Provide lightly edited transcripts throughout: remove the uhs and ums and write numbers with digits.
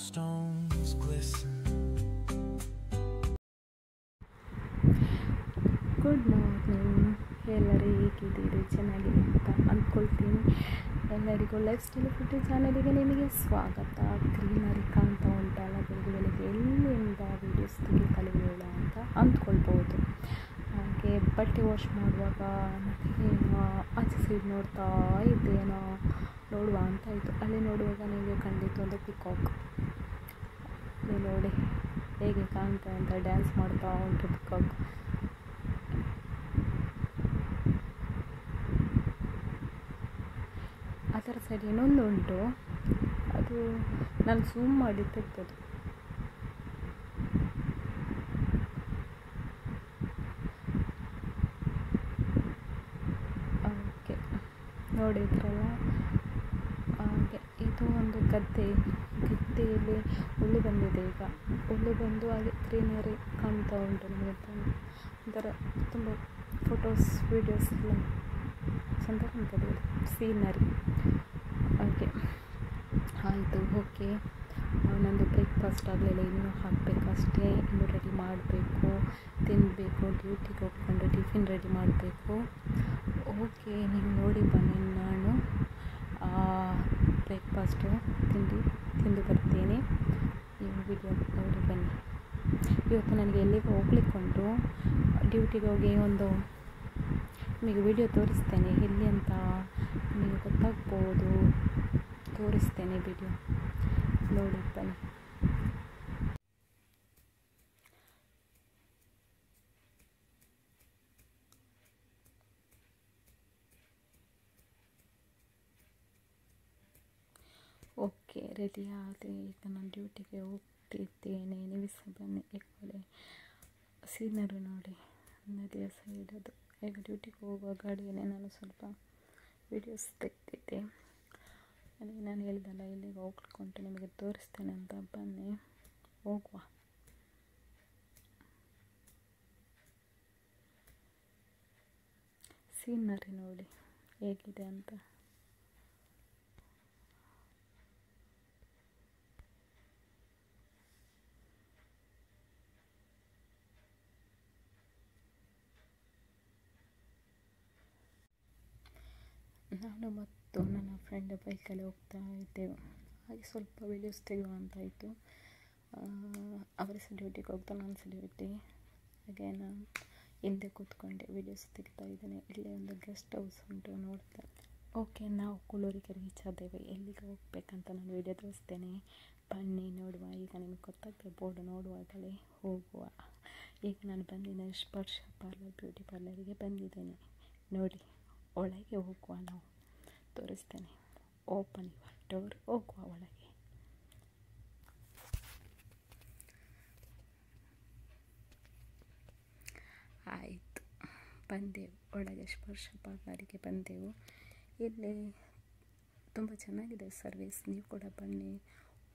stones glisten. Good morning, ಎಲ್ಲರೂ ಹೇಗಿದ್ದೀರಿ? ಚೆನ್ನಾಗಿದೆ ಅಂತ ಅಂದ್ಕೊಳ್ತೀನಿ. ಎಲ್ಲರಿಗೂ ಲೈಫ್ ಸ್ಟೈಲ್ ಫುಡ್ ಚಾನಲಿಗೆ ನಿಮಗೆ ಸ್ವಾಗತ. ಗ್ರೀನರಿ ಕಾಣ್ತಾ ಉಂಟಲ್ಲ, ಬೆಳಿಗ್ಗೆ ಎಲ್ಲಿಂದ ವೀಡಿಯೋಸ್ ತೆಗಿಕಲಿಲ್ಲ ಅಂತ ಅಂದ್ಕೊಳ್ಬೋದು. ಹಾಗೆ ಬಟ್ಟೆ ವಾಶ್ ಮಾಡುವಾಗ ನನಗೆ ಆಚೆ ಸೈಡ್ ನೋಡ್ತಾ ಇದ್ದೇನೋ ನೋಡುವ ಅಂತ ಆಯಿತು. ಅಲ್ಲಿ ನೋಡುವಾಗ ನನಗೆ ಖಂಡಿತ ಒಂದು ಪಿಕಾಕ್ ನೋಡಿ ಹೇಗೆ ಕಾಣ್ತಾ ಅಂತ ಡ್ಯಾನ್ಸ್ ಮಾಡ್ತಾ ಉಂಟು ಪಿಕಾಕ್. ಅದರ ಸೈಡ್ ಇನ್ನೊಂದು ಉಂಟು, ಅದು ನಾನು ಝೂಮ್ ಮಾಡಿ ತೆಗೆದದ್ದು. ಓಕೆ, ನೋಡಿದ್ರಲ್ಲ. ಹಾಗೆ ಇದು ಒಂದು ಗದ್ದೆಯಲ್ಲಿ ಹುಲ್ಲು ಬಂದಿದೆ. ಈಗ ಹುಲ್ಲು ಬಂದು ಹಾಗೆ ಗ್ರೀನರಿ ಕಾಣ್ತಾ ಉಂಟು. ನಮಗೆ ಒಂಥರ ತುಂಬ ಫೋಟೋಸ್ ವೀಡಿಯೋಸ್ ಎಲ್ಲ ಚಂದ ಕಾಣ್ತದೆ ಸೀನರಿ. ಹಾಗೆ ಆಯಿತು, ಓಕೆ. ನನ್ನದು ಬ್ರೇಕ್ಫಾಸ್ಟ್ ಆಗಲಿಲ್ಲ, ಇನ್ನೂ ಹಾಕಬೇಕಷ್ಟೇ. ಇನ್ನೂ ರೆಡಿ ಮಾಡಬೇಕು, ತಿನ್ನಬೇಕು, ಡ್ಯೂಟಿಗೆ ಹೋಗ್ಕೊಂಡು ಟಿಫಿನ್ ರೆಡಿ ಮಾಡಬೇಕು. ಓಕೆ, ನೀವು ನೋಡಿ ಬನ್ನಿ. ನಾನು ಬ್ರೇಕ್ಫಾಸ್ಟು ತಿಂದು ಬರ್ತೀನಿ. ನೀವು ವಿಡಿಯೋ ನೋಡಿ ಬನ್ನಿ. ಇವತ್ತು ನನಗೆ ಎಲ್ಲಿಗೆ ಹೋಗ್ಲಿಕ್ಕುಂಟು. ಡ್ಯೂಟಿಗೆ ಹೋಗಿ ಒಂದು ನಿಮಗೆ ವಿಡಿಯೋ ತೋರಿಸ್ತೇನೆ, ಎಲ್ಲಿ ಅಂತ ನಿಮಗೆ ಗೊತ್ತಾಗ್ಬೋದು. ತೋರಿಸ್ತೇನೆ, ವಿಡಿಯೋ ನೋಡಿ ಬನ್ನಿ. ಓಕೆ, ರೆಡಿ ಆದರೆ ಈಗ ನಾನು ಡ್ಯೂಟಿಗೆ ಹೋಗ್ತಿದ್ದೇನೆ. ನೀವು ಸಹ ಬನ್ನಿ. ಏಕಡೆ ಸೀನರಿ ನೋಡಿ, ನದಿಯ ಸೈಡ್. ಅದು ಈಗ ಡ್ಯೂಟಿಗೆ ಹೋಗುವ ಗಾಡಿಯನ್ನೇ ನಾನು ಸ್ವಲ್ಪ ವೀಡಿಯೋಸ್ ತೆಗೆದಿದ್ದೆ. ನಾನು ಹೇಳಿದಲ್ಲ ಇಲ್ಲಿಗೆ ಹೋಗ್ಲಿಕ್ಕುಂಟು, ನಿಮಗೆ ತೋರಿಸ್ತೇನೆ ಅಂತ. ಬನ್ನಿ ಹೋಗುವ. ಸೀನರಿ ನೋಡಿ ಹೇಗಿದೆ ಅಂತ. ನಾನು ಮತ್ತು ನನ್ನ ಫ್ರೆಂಡ್ ಬೈಕಲ್ಲಿ ಹೋಗ್ತಾ ಇದ್ದೆವು. ಹಾಗೆ ಸ್ವಲ್ಪ ವೀಡಿಯೋಸ್ ತೆಗೆಯುವ ಅಂತಾಯಿತು. ಅವರು ಸಹ ಡ್ಯೂಟಿಗೆ ಹೋಗ್ತಾ, ನಾನು ಸಹ ಡ್ಯೂಟಿ. ಹಾಗೆ ನಾನು ಹಿಂದೆ ಕೂತ್ಕೊಂಡೆ ವೀಡಿಯೋಸ್ ತೆಗಿತಾ ಇದ್ದೇನೆ. ಇಲ್ಲೇ ಒಂದು ಗೆಸ್ಟ್ ಹೌಸ್ ಉಂಟು, ನೋಡ್ತಾ. ಓಕೆ, ನಾವು ಕುಳೂರಿಗೆ ರೀಚ್ ಆದ್ದೇವೆ. ಎಲ್ಲಿಗೆ ಹೋಗ್ಬೇಕಂತ ನಾನು ವೀಡಿಯೋ ತೋರಿಸ್ತೇನೆ, ಬನ್ನಿ ನೋಡುವ. ಈಗ ನಿಮಗೆ ಗೊತ್ತಾಗ್ತದೆ, ಬೋರ್ಡ್ ನೋಡುವಾಗಲೇ ಹೋಗುವ. ಈಗ ನಾನು ಬಂದಿದ್ದೇನೆ ಸ್ಪರ್ಶ ಪಾರ್ಲರ್, ಬ್ಯೂಟಿ ಪಾರ್ಲರಿಗೆ ಬಂದಿದ್ದೇನೆ. ನೋಡಿ, ಒಳಗೆ ಹೋಗುವ, ನಾವು ತೋರಿಸ್ತೇನೆ. ಓಪನ್ ಯುವರ್ ಡೋರ್, ಹೋಗುವ ಒಳಗೆ. ಆಯಿತು, ಬಂದೆವು ಒಳಗೆ. ಸ್ಪರ್ಶ ಪಾರ್ಲರಿಗೆ ಬಂದೆವು. ಇಲ್ಲಿ ತುಂಬ ಚೆನ್ನಾಗಿದೆ ಸರ್ವಿಸ್, ನೀವು ಕೂಡ ಬನ್ನಿ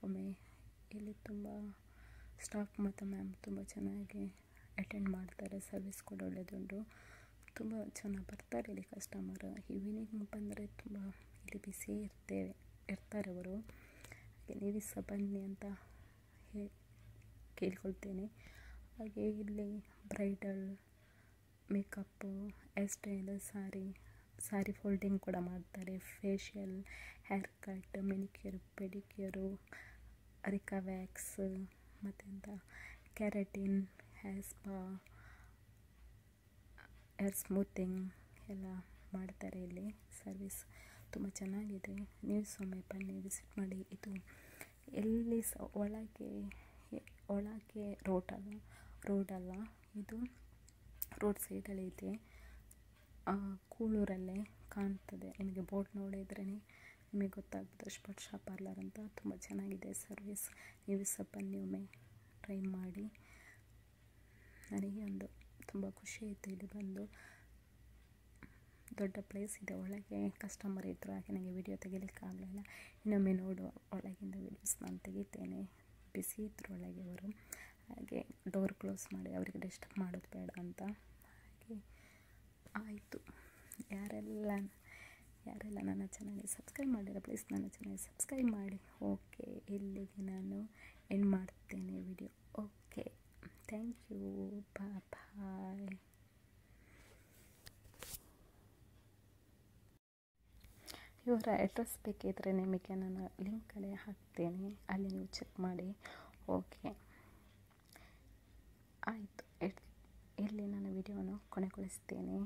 ಒಮ್ಮೆ. ಇಲ್ಲಿ ತುಂಬ ಸ್ಟಾಫ್ ಮತ್ತು ಮ್ಯಾಮ್ ತುಂಬ ಚೆನ್ನಾಗಿ ಅಟೆಂಡ್ ಮಾಡ್ತಾರೆ. ಸರ್ವಿಸ್ ಕೂಡ ಒಳ್ಳೆಯದುಂಟು. ತುಂಬ ಚೆನ್ನಾಗಿ ಬರ್ತಾರೆ ಇಲ್ಲಿ ಕಸ್ಟಮರ್. ಈವ್ನಿಂಗ್ ಬಂದರೆ ತುಂಬ ಇಲ್ಲಿ ಬಿಸಿ ಇರ್ತಾರೆ ಅವರು. ಹಾಗೆ ನೀವು ಸಹ ಬನ್ನಿ ಅಂತ ಕೇಳ್ಕೊಳ್ತೇನೆ. ಹಾಗೆ ಇಲ್ಲಿ bridal makeup, hair style, sari folding ಕೂಡ ಮಾಡ್ತಾರೆ. Facial, hair cut, manicure, pedicure, Rica wax, ಮತ್ತೆಂತ keratin, hair spa, hair smoothing ಎಲ್ಲ ಮಾಡ್ತಾರೆ. ಇಲ್ಲಿ ಸರ್ವಿಸ್ ತುಂಬ ಚೆನ್ನಾಗಿದೆ. ನೀವು ಸೊಮ್ಮೆ ಬನ್ನಿ, ವಿಸಿಟ್ ಮಾಡಿ. ಇದು ಎಲ್ಲಿ ಸಹ ಒಳಗೆ ರೋಡಲ್ಲ, ಇದು ರೋಡ್ ಸೈಡಲ್ಲಿ ಇದೆ. ಕೂಳೂರಲ್ಲೇ ಕಾಣ್ತದೆ ನಿಮಗೆ. ಬೋರ್ಡ್ ನೋಡಿದ್ರೇ ನಿಮಗೆ ಗೊತ್ತಾಗ್ತದೆ ಸ್ಪರ್ಶ ಪಾರ್ಲರ್ ಅಂತ. ತುಂಬ ಚೆನ್ನಾಗಿದೆ ಸರ್ವಿಸ್. ನೀವು ಸಹ ಬನ್ನಿ, ಒಮ್ಮೆ ಟ್ರೈ ಮಾಡಿ. ನನಗೆ ಒಂದು ತುಂಬ ಖುಷಿ ಆಯಿತು ಇಲ್ಲಿ ಬಂದು. ದೊಡ್ಡ ಪ್ಲೇಸ್ ಇದೆ, ಒಳಗೆ ಕಸ್ಟಮರ್ ಇದ್ದರು. ಹಾಗೆ ನನಗೆ ವಿಡಿಯೋ ತೆಗಿಲಿಕ್ಕಾಗಲಿಲ್ಲ. ಇನ್ನೊಮ್ಮೆ ನೋಡುವ, ಒಳಗಿಂದ ವೀಡಿಯೋಸ್ ನಾನು ತೆಗಿತೇನೆ. ಬಿಸಿ ಇದ್ದರು ಒಳಗೆ ಅವರು. ಹಾಗೆ ಡೋರ್ ಕ್ಲೋಸ್ ಮಾಡಿ, ಅವರಿಗೆ ಡಿಸ್ಟರ್ಬ್ ಮಾಡೋದು ಬೇಡ ಅಂತ. ಹಾಗೆ ಆಯಿತು. ಯಾರೆಲ್ಲ ನನ್ನ ಚಾನಲ್ಗೆ ಸಬ್ಸ್ಕ್ರೈಬ್ ಮಾಡಿರೋ ಪ್ಲೀಸ್ ನನ್ನ ಚಾನಲ್ಗೆ ಸಬ್ಸ್ಕ್ರೈಬ್ ಮಾಡಿ. ಓಕೆ, ಇಲ್ಲಿಗೆ ನಾನು ಎಂಡ್ ಮಾಡ್ತೇನೆ ವಿಡಿಯೋ. ಓಕೆ, ಥ್ಯಾಂಕ್ ಯು, ಬಾಯ್. ಇವರ ಅಡ್ರೆಸ್ ಬೇಕಿದ್ದರೆ ನಿಮಗೆ ನಾನು ಲಿಂಕಲ್ಲಿ ಹಾಕ್ತೇನೆ, ಅಲ್ಲಿ ನೀವು ಚೆಕ್ ಮಾಡಿ. ಓಕೆ, ಆಯಿತು, ಇಲ್ಲಿ ನಾನು ವಿಡಿಯೋವನ್ನು ಕೊನೆಗೊಳಿಸ್ತೇನೆ.